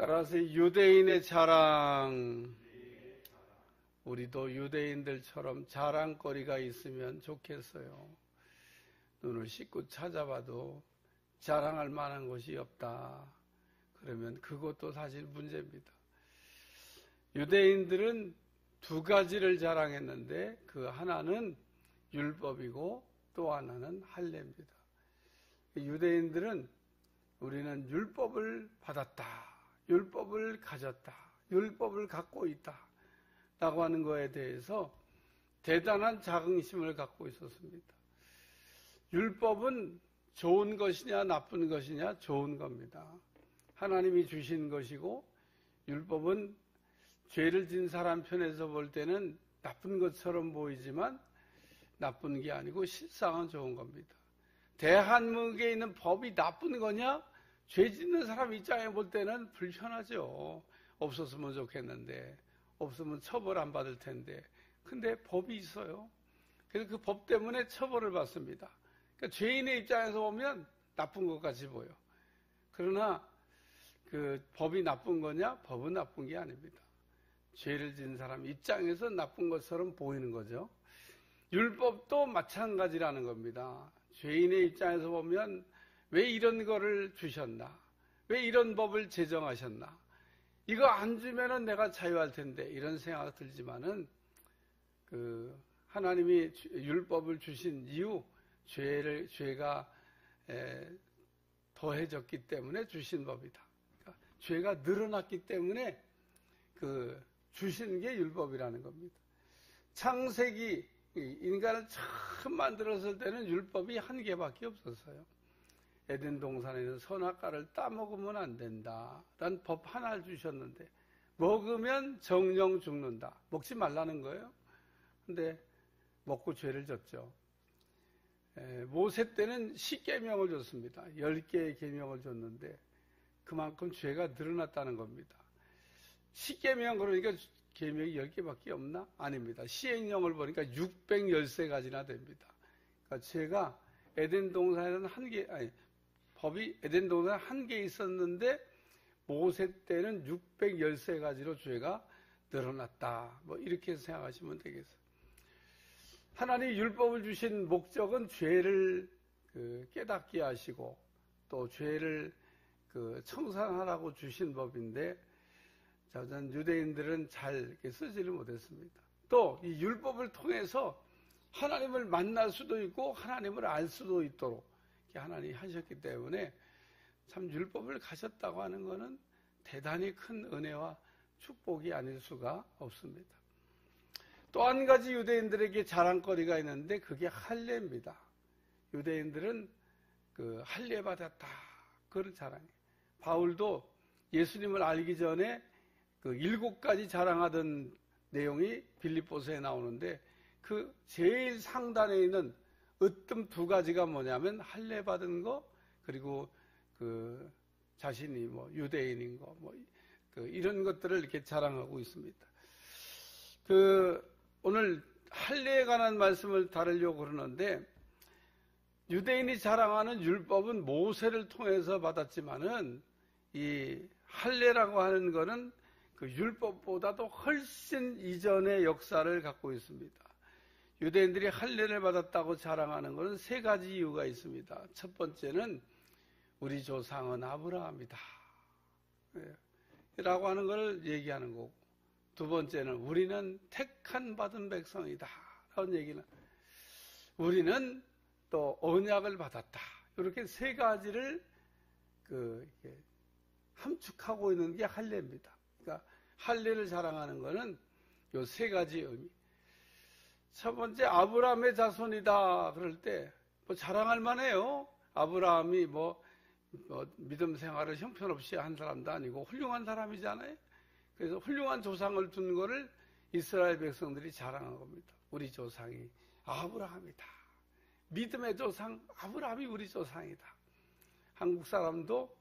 따라서 유대인의 자랑, 우리도 유대인들처럼 자랑거리가 있으면 좋겠어요. 눈을 씻고 찾아봐도 자랑할 만한 것이 없다. 그러면 그것도 사실 문제입니다. 유대인들은 두 가지를 자랑했는데 그 하나는 율법이고 또 하나는 할례입니다. 유대인들은 우리는 율법을 받았다, 율법을 가졌다, 율법을 갖고 있다 라고 하는 것에 대해서 대단한 자긍심을 갖고 있었습니다. 율법은 좋은 것이냐 나쁜 것이냐? 좋은 겁니다. 하나님이 주신 것이고, 율법은 죄를 진 사람 편에서 볼 때는 나쁜 것처럼 보이지만 나쁜 게 아니고 실상은 좋은 겁니다. 대한민국에 있는 법이 나쁜 거냐? 죄 짓는 사람 입장에 볼 때는 불편하죠. 없었으면 좋겠는데, 없으면 처벌 안 받을 텐데. 근데 법이 있어요. 그래서 그 법 때문에 처벌을 받습니다. 그러니까 죄인의 입장에서 보면 나쁜 것 같이 보여. 그러나 그 법이 나쁜 거냐? 법은 나쁜 게 아닙니다. 죄를 지은 사람 입장에서 나쁜 것처럼 보이는 거죠. 율법도 마찬가지라는 겁니다. 죄인의 입장에서 보면 왜 이런 거를 주셨나? 왜 이런 법을 제정하셨나? 이거 안 주면은 내가 자유할 텐데, 이런 생각 들지만은 그 하나님이 율법을 주신 이유, 죄가 더해졌기 때문에 주신 법이다. 그러니까 죄가 늘어났기 때문에 그 주신 게 율법이라는 겁니다. 창세기 인간을 처음 만들었을 때는 율법이 한 개밖에 없었어요. 에덴 동산에는 선악과를 따먹으면 안 된다 라는 법 하나를 주셨는데, 먹으면 정령 죽는다. 먹지 말라는 거예요. 근데 먹고 죄를 졌죠. 모세 때는 10계명을 줬습니다. 10개의 계명을 줬는데 그만큼 죄가 늘어났다는 겁니다. 10계명 그러니까 계명이 10개밖에 없나? 아닙니다. 시행령을 보니까 613가지나 됩니다. 그러니까 죄가 에덴 동산에는 법이 에덴 동산에 한 개 있었는데 모세 때는 613가지로 죄가 늘어났다. 뭐 이렇게 생각하시면 되겠어요. 하나님이 율법을 주신 목적은 죄를 깨닫게 하시고 또 죄를 청산하라고 주신 법인데, 저는 유대인들은 잘 이렇게 쓰지를 못했습니다. 또 이 율법을 통해서 하나님을 만날 수도 있고 하나님을 알 수도 있도록 하나님이 하셨기 때문에 참 율법을 가졌다고 하는 것은 대단히 큰 은혜와 축복이 아닐 수가 없습니다. 또 한 가지 유대인들에게 자랑거리가 있는데 그게 할례입니다. 유대인들은 그 할례 받았다, 그걸 자랑해요. 바울도 예수님을 알기 전에 그 7가지 자랑하던 내용이 빌립보서에 나오는데, 그 제일 상단에 있는 으뜸 2가지가 뭐냐면 할례 받은 거, 그리고 그 자신이 뭐 유대인인 거, 뭐 이런 것들을 이렇게 자랑하고 있습니다. 오늘 할례에 관한 말씀을 다루려고 그러는데, 유대인이 자랑하는 율법은 모세를 통해서 받았지만은 이 할례라고 하는 것은 그 율법보다도 훨씬 이전의 역사를 갖고 있습니다. 유대인들이 할례를 받았다고 자랑하는 것은 3가지 이유가 있습니다. 첫 번째는 우리 조상은 아브라함이다 라고 하는 것을 얘기하는 거고, 두 번째는 우리는 택한 받은 백성이다 라는 얘기는, 우리는 또 언약을 받았다, 이렇게 3가지를 함축하고 있는 게 할례입니다. 그러니까 할례를 자랑하는 것은 이 3가지 의미. 첫 번째, 아브라함의 자손이다 그럴 때 뭐 자랑할 만해요. 아브라함이 뭐 믿음 생활을 형편없이 한 사람도 아니고 훌륭한 사람이잖아요. 그래서 훌륭한 조상을 둔 거를 이스라엘 백성들이 자랑한 겁니다. 우리 조상이 아브라함이다. 믿음의 조상 아브라함이 우리 조상이다. 한국 사람도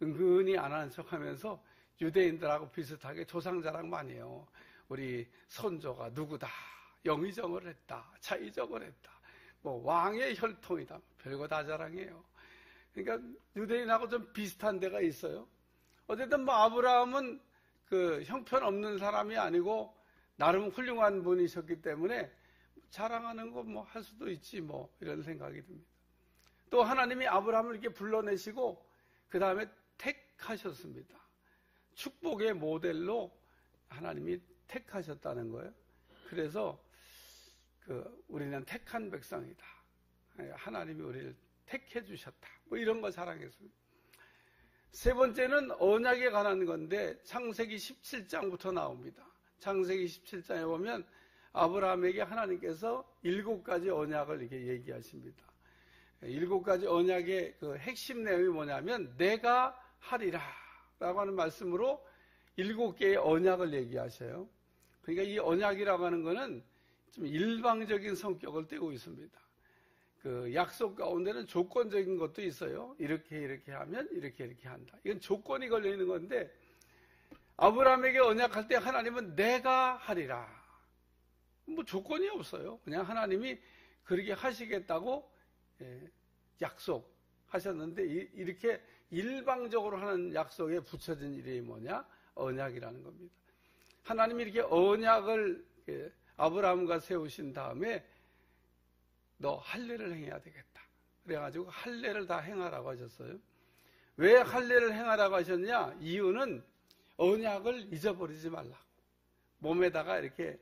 은근히 안 하는 척하면서 유대인들하고 비슷하게 조상 자랑 많이 해요. 우리 선조가 누구다, 영의정을 했다, 차의정을 했다, 뭐 왕의 혈통이다, 별거 다 자랑해요. 그러니까 유대인하고 좀 비슷한 데가 있어요. 어쨌든 뭐 아브라함은 그 형편없는 사람이 아니고 나름 훌륭한 분이셨기 때문에 자랑하는 거 뭐 할 수도 있지 뭐 이런 생각이 듭니다. 또 하나님이 아브라함을 이렇게 불러내시고 그 다음에 택하셨습니다. 축복의 모델로 하나님이 택하셨다는 거예요. 그래서 우리는 택한 백성이다. 하나님이 우리를 택해 주셨다. 뭐 이런 거 자랑했습니다. 세 번째는 언약에 관한 건데 창세기 17장부터 나옵니다. 창세기 17장에 보면 아브라함에게 하나님께서 7가지 언약을 이렇게 얘기하십니다. 7가지 언약의 그 핵심 내용이 뭐냐면 내가 하리라 라고 하는 말씀으로 7개의 언약을 얘기하셔요. 그러니까 이 언약이라고 하는 거는 좀 일방적인 성격을 띠고 있습니다. 그 약속 가운데는 조건적인 것도 있어요. 이렇게 하면 이렇게 한다. 이건 조건이 걸려 있는 건데 아브라함에게 언약할 때 하나님은 내가 하리라. 뭐 조건이 없어요. 그냥 하나님이 그렇게 하시겠다고 약속하셨는데 이렇게 일방적으로 하는 약속에 붙여진 이름이 뭐냐? 언약이라는 겁니다. 하나님이 이렇게 언약을 아브라함과 세우신 다음에 너 할례를 행해야 되겠다. 그래가지고 할례를 다 행하라고 하셨어요. 왜 할례를 행하라고 하셨냐? 이유는 언약을 잊어버리지 말라고. 몸에다가 이렇게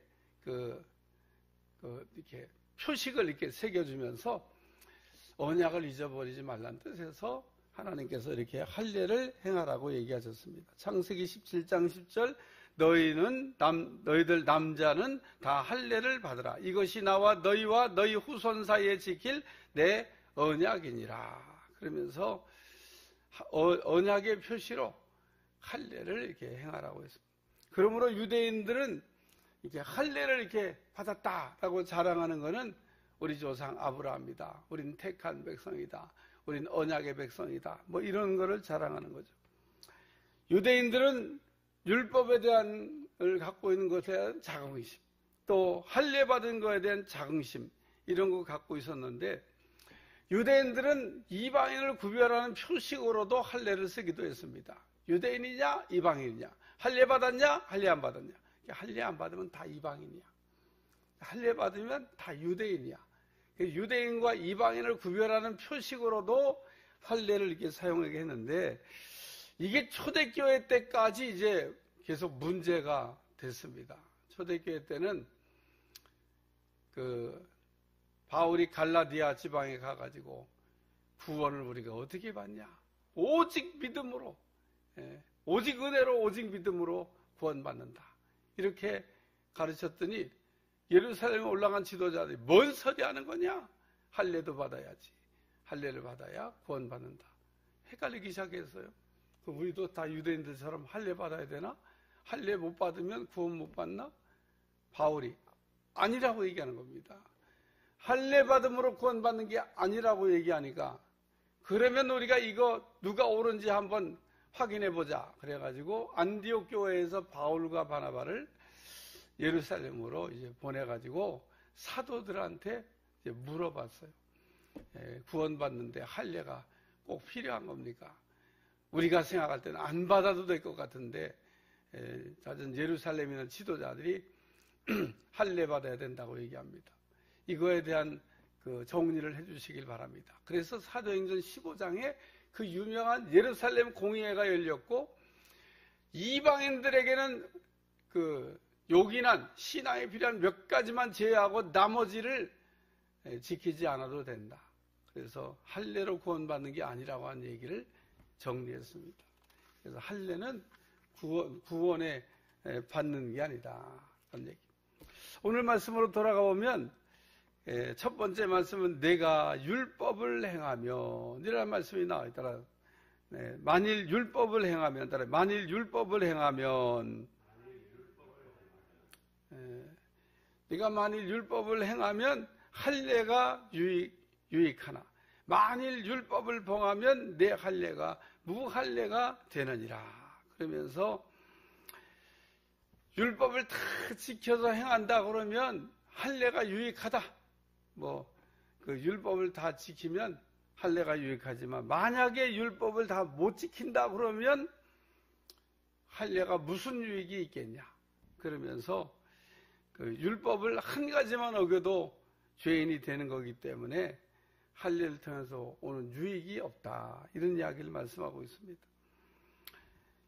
이렇게 표식을 이렇게 새겨주면서 언약을 잊어버리지 말라는 뜻에서 하나님께서 이렇게 할례를 행하라고 얘기하셨습니다. 창세기 17장 10절 너희들 남자는 다 할례를 받으라. 이것이 나와 너희와 너희 후손 사이에 지킬 내 언약이니라. 그러면서 언약의 표시로 할례를 이렇게 행하라고 했습니다. 그러므로 유대인들은 이렇게 할례를 이렇게 받았다라고 자랑하는 것은 우리 조상 아브라함이다. 우린 택한 백성이다. 우린 언약의 백성이다. 뭐 이런 거를 자랑하는 거죠. 유대인들은 율법에 대한 걸 갖고 있는 것에 대한 자긍심, 또 할례 받은 것에 대한 자긍심 이런 거 갖고 있었는데 유대인들은 이방인을 구별하는 표식으로도 할례를 쓰기도 했습니다. 유대인이냐 이방인이냐, 할례 받았냐 할례 안 받았냐. 할례 안 받으면 다 이방인이야. 할례 받으면 다 유대인이야. 유대인과 이방인을 구별하는 표식으로도 할례를 이렇게 사용하게 했는데 이게 초대교회 때까지 이제 계속 문제가 됐습니다. 초대교회 때는 바울이 갈라디아 지방에 가가지고 구원을 우리가 어떻게 받냐? 오직 믿음으로, 오직 은혜로, 오직 믿음으로 구원받는다. 이렇게 가르쳤더니 예루살렘에 올라간 지도자들이 뭔 소리 하는 거냐? 할례도 받아야지. 할례를 받아야 구원받는다. 헷갈리기 시작했어요. 우리도 다 유대인들처럼 할례 받아야 되나? 할례 못 받으면 구원 못 받나? 바울이 아니라고 얘기하는 겁니다. 할례 받음으로 구원받는 게 아니라고 얘기하니까 그러면 우리가 이거 누가 옳은지 한번 확인해 보자. 그래가지고 안디옥 교회에서 바울과 바나바를 예루살렘으로 이제 보내가지고 사도들한테 이제 물어봤어요. 구원받는데 할례가 꼭 필요한 겁니까? 우리가 생각할 때는 안 받아도 될 것 같은데 잦은 예루살렘에 있는 지도자들이 할례 받아야 된다고 얘기합니다. 이거에 대한 정리를 해주시길 바랍니다. 그래서 사도행전 15장에 그 유명한 예루살렘 공의회가 열렸고 이방인들에게는 요긴한 신앙에 필요한 몇 가지만 제외하고 나머지를 지키지 않아도 된다. 그래서 할례로 구원받는 게 아니라고 하는 얘기를 정리했습니다. 그래서 할례는 구원에 받는 게 아니다. 그런 얘기. 오늘 말씀으로 돌아가 보면 첫 번째 말씀은 내가 율법을 행하면 이라는 말씀이 나와 있더라. 만일 율법을 행하면 만일 율법을 행하면 네가 만일 율법을 행하면 할례가 유익하나 만일 율법을 범하면 내 할례가 무할례가 되느니라. 그러면서 율법을 다 지켜서 행한다 그러면 할례가 유익하다. 율법을 다 지키면 할례가 유익하지만 만약에 율법을 다 못 지킨다 그러면 할례가 무슨 유익이 있겠냐. 그러면서 그 율법을 한 가지만 어겨도 죄인이 되는 거기 때문에 할례를 통해서 오는 유익이 없다. 이런 이야기를 말씀하고 있습니다.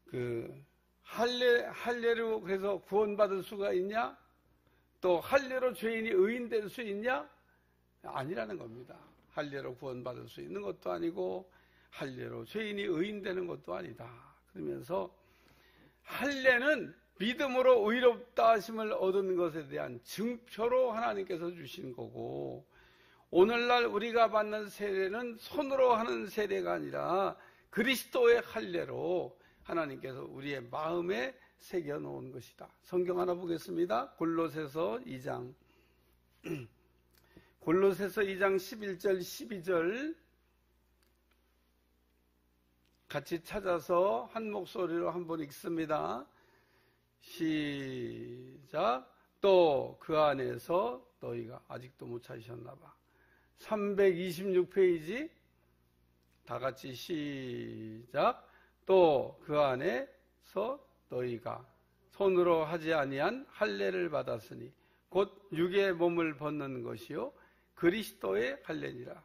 그 할례로 그래서 구원받을 수가 있냐? 또 할례로 죄인이 의인될 수 있냐? 아니라는 겁니다. 할례로 구원받을 수 있는 것도 아니고 할례로 죄인이 의인되는 것도 아니다. 그러면서 할례는 믿음으로 의롭다 하심을 얻은 것에 대한 증표로 하나님께서 주신 거고, 오늘날 우리가 받는 세례는 손으로 하는 세례가 아니라 그리스도의 할례로 하나님께서 우리의 마음에 새겨놓은 것이다. 성경 하나 보겠습니다. 골로새서 2장 골로새서 2장 11절 12절 같이 찾아서 한 목소리로 한번 읽습니다. 시작. 또 그 안에서 너희가 아직도 못 찾으셨나 봐. 326페이지 다 같이 시작. 또 그 안에서 너희가 손으로 하지 아니한 할례를 받았으니 곧 육의 몸을 벗는 것이요 그리스도의 할례니라.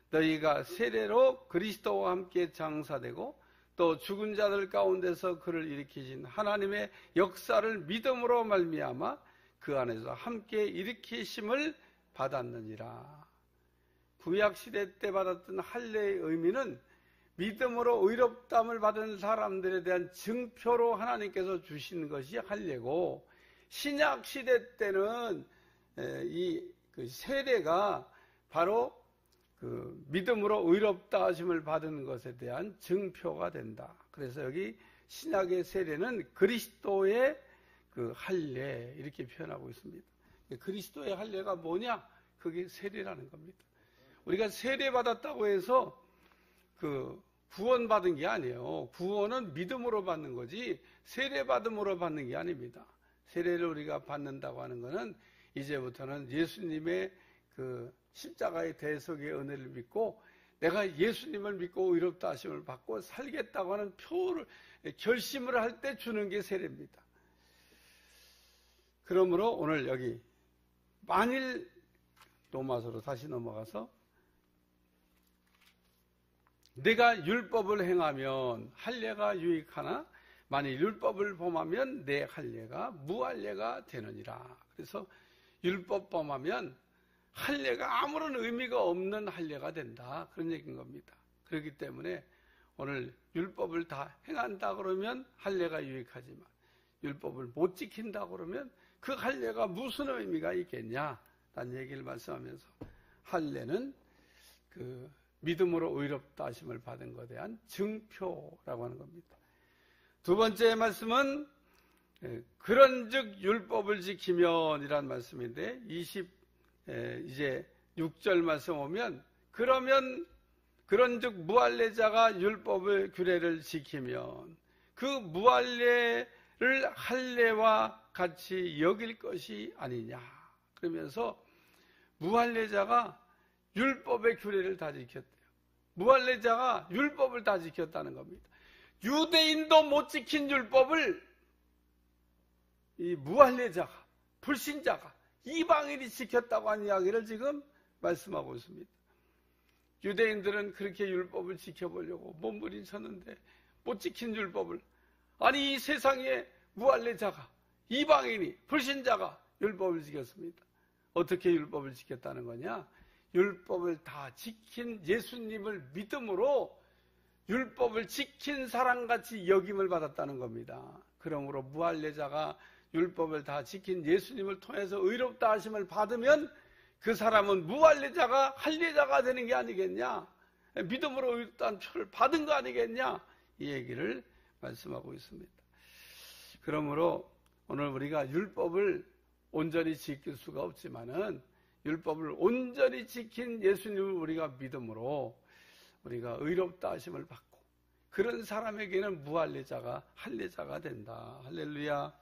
너희가 세례로 그리스도와 함께 장사되고 또 죽은 자들 가운데서 그를 일으키신 하나님의 역사를 믿음으로 말미암아 그 안에서 함께 일으키심을 받았느니라. 구약시대 때 받았던 할례의 의미는 믿음으로 의롭다함을 받은 사람들에 대한 증표로 하나님께서 주신 것이 할례고, 신약시대 때는 이 세례가 바로 그 믿음으로 의롭다 하심을 받은 것에 대한 증표가 된다. 그래서 여기 신약의 세례는 그리스도의 그 할례 이렇게 표현하고 있습니다. 그리스도의 할례가 뭐냐? 그게 세례라는 겁니다. 우리가 세례 받았다고 해서 그 구원받은 게 아니에요. 구원은 믿음으로 받는 거지 세례 받음으로 받는 게 아닙니다. 세례를 우리가 받는다고 하는 것은 이제부터는 예수님의 그 십자가의 대속의 은혜를 믿고 내가 예수님을 믿고 의롭다 하심을 받고 살겠다고 하는 표를 결심을 할 때 주는 게 세례입니다. 그러므로 오늘 여기 만일 로마서로 다시 넘어가서 내가 율법을 행하면 할례가 유익하나 만일 율법을 범하면 내 할례가 무할례가 되느니라. 그래서 율법 범하면 할례가 아무런 의미가 없는 할례가 된다. 그런 얘기인 겁니다. 그렇기 때문에 오늘 율법을 다 행한다 그러면 할례가 유익하지만 율법을 못 지킨다 그러면 그 할례가 무슨 의미가 있겠냐? 라는 얘기를 말씀하면서 할례는 그 믿음으로 의롭다 하심을 받은 것에 대한 증표라고 하는 겁니다. 두 번째 말씀은 그런즉 율법을 지키면 이란 말씀인데 이제 6절 말씀 오면 그러면 그런즉 무할례자가 율법의 규례를 지키면 그 무할례를 할례와 같이 여길 것이 아니냐. 그러면서 무할례자가 율법의 규례를 다 지켰대요. 무할례자가 율법을 다 지켰다는 겁니다. 유대인도 못 지킨 율법을 이 무할례자가, 불신자가, 이방인이 지켰다고 하는 이야기를 지금 말씀하고 있습니다. 유대인들은 그렇게 율법을 지켜보려고 몸부림쳤는데 못 지킨 율법을, 아니 이 세상에 무할례자가, 이방인이, 불신자가 율법을 지켰습니다. 어떻게 율법을 지켰다는 거냐? 율법을 다 지킨 예수님을 믿음으로 율법을 지킨 사람같이 여김을 받았다는 겁니다. 그러므로 무할례자가 율법을 다 지킨 예수님을 통해서 의롭다 하심을 받으면 그 사람은 무할례자가 할례자가 되는 게 아니겠냐? 믿음으로 의롭다는 표를 받은 거 아니겠냐? 이 얘기를 말씀하고 있습니다. 그러므로 오늘 우리가 율법을 온전히 지킬 수가 없지만은 율법을 온전히 지킨 예수님을 우리가 믿음으로 우리가 의롭다 하심을 받고 그런 사람에게는 무할례자가 할례자가 된다. 할렐루야.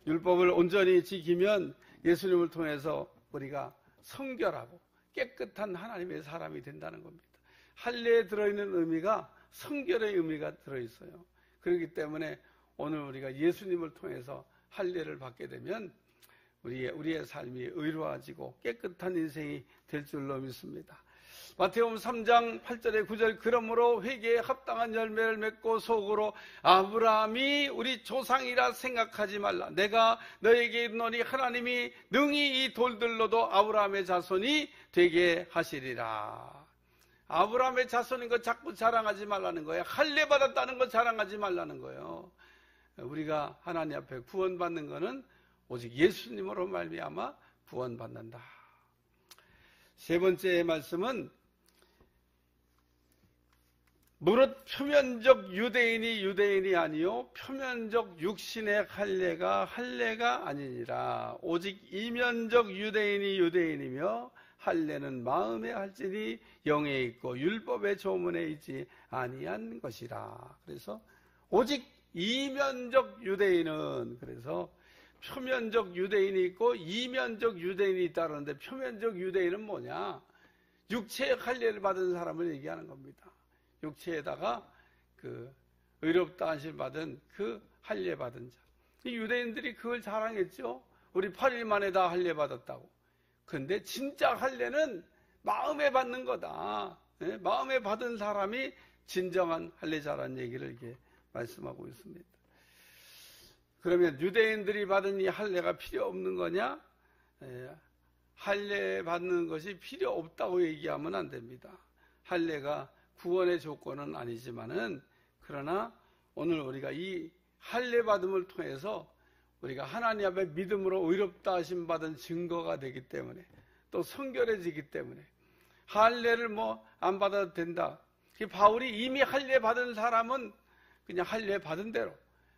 율법을 온전히 지키면 예수님을 통해서 우리가 성결하고 깨끗한 하나님의 사람이 된다는 겁니다. 할례에 들어있는 의미가 성결의 의미가 들어있어요. 그렇기 때문에 오늘 우리가 예수님을 통해서 할례를 받게 되면 우리의 삶이 의로워지고 깨끗한 인생이 될 줄로 믿습니다. 마태복음 3장 8절에 9절 그러므로 회개에 합당한 열매를 맺고 속으로 아브라함이 우리 조상이라 생각하지 말라. 내가 너에게 이르노니 하나님이 능히 이 돌들로도 아브라함의 자손이 되게 하시리라. 아브라함의 자손인 거 자꾸 자랑하지 말라는 거예요. 할례 받았다는 거 자랑하지 말라는 거예요. 우리가 하나님 앞에 구원받는 거는 오직 예수님으로 말미암아 구원받는다. 세 번째 말씀은 무릇 표면적 유대인이 아니요 표면적 육신의 할례가 아니니라. 오직 이면적 유대인이며 할례는 마음에 할지니 영에 있고 율법의 조문에 있지 아니한 것이라. 그래서 오직 이면적 유대인은, 그래서 표면적 유대인이 있고 이면적 유대인이 있다는데, 표면적 유대인은 뭐냐? 육체의 할례를 받은 사람을 얘기하는 겁니다. 육체에다가 그 의롭다 하심 받은 그 할례 받은 자. 이 유대인들이 그걸 자랑했죠. 우리 8일 만에 다 할례 받았다고. 근데 진짜 할례는 마음에 받는 거다. 네? 마음에 받은 사람이 진정한 할례자라는 얘기를 이렇게 말씀하고 있습니다. 그러면 유대인들이 받은 이 할례가 필요 없는 거냐? 할례 받는 것이 필요 없다고 얘기하면 안 됩니다. 할례가 구원의 조건은 아니지만은, 그러나 오늘 우리가 이 할례 받음을 통해서 우리가 하나님 앞에 믿음으로 의롭다 하심 받은 증거가 되기 때문에, 또 성결해지기 때문에 할례를 안 받아도 된다. 바울이 이미 할례 받은 사람은 그냥 할례 받은 대로,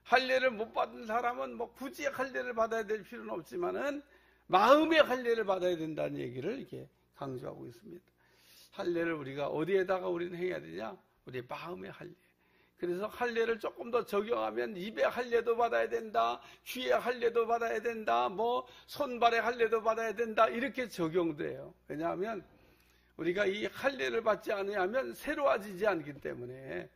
할례를 못 받은 사람은 굳이 할례를 받아야 될 필요는 없지만은 마음의 할례를 받아야 된다는 얘기를 이렇게 강조하고 있습니다. 할례를 우리가 어디에다가 우리는 해야 되냐? 우리 마음의 할례. 그래서 할례를 조금 더 적용하면 입의 할례도 받아야 된다, 귀의 할례도 받아야 된다, 손발의 할례도 받아야 된다, 이렇게 적용돼요. 왜냐하면 우리가 이 할례를 받지 않으면 새로워지지 않기 때문에.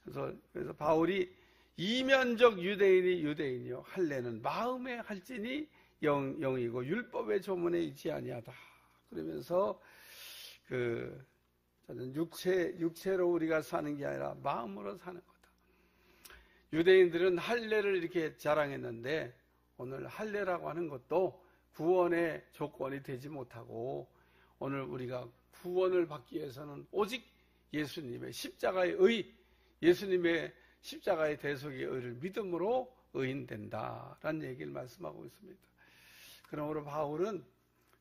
그래서 바울이 이면적 유대인이요 할례는 마음에 할지니 영이고 율법의 조문에 있지 아니하다. 그러면서 저는 육체로 우리가 사는 게 아니라 마음으로 사는 거다. 유대인들은 할례를 이렇게 자랑했는데, 오늘 할례라고 하는 것도 구원의 조건이 되지 못하고, 오늘 우리가 구원을 받기 위해서는 오직 예수님의 십자가의 의, 예수님의 십자가의 대속의 의를 믿음으로 의인된다라는 얘기를 말씀하고 있습니다. 그러므로 바울은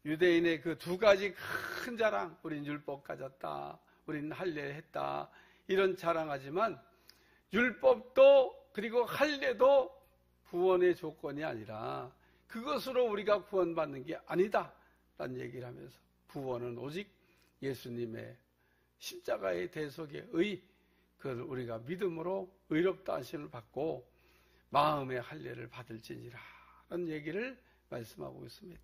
유대인의 그 두 가지 큰 자랑, 우린 율법 가졌다, 우린 할례 했다, 이런 자랑하지만 율법도 그리고 할례도 구원의 조건이 아니라 그것으로 우리가 구원받는 게 아니다 라는 얘기를 하면서, 구원은 오직 예수님의 십자가의 대속의 의, 그걸 우리가 믿음으로 의롭다 하심을 받고 마음의 할례를 받을지니라 라는 얘기를 말씀하고 있습니다.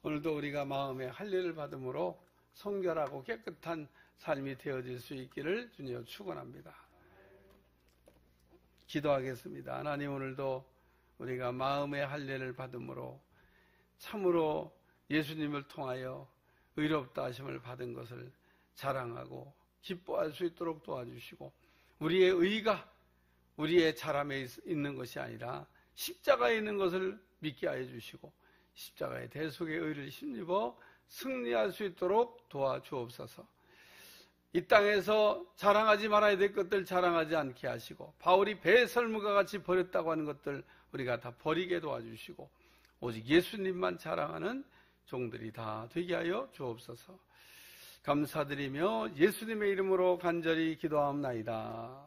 오늘도 우리가 마음의 할례를 받음으로 성결하고 깨끗한 삶이 되어질 수 있기를 주님으로 축원합니다. 기도하겠습니다. 하나님, 오늘도 우리가 마음의 할례를 받음으로 참으로 예수님을 통하여 의롭다 하심을 받은 것을 자랑하고 기뻐할 수 있도록 도와주시고, 우리의 의가 우리의 잘함에 있는 것이 아니라 십자가에 있는 것을 믿게 하여 주시고, 십자가의 대속의 의를 힘입어 승리할 수 있도록 도와주옵소서. 이 땅에서 자랑하지 말아야 될 것들 자랑하지 않게 하시고, 바울이 배설물과 같이 버렸다고 하는 것들 우리가 다 버리게 도와주시고, 오직 예수님만 자랑하는 종들이 다 되게 하여 주옵소서. 감사드리며 예수님의 이름으로 간절히 기도하옵나이다.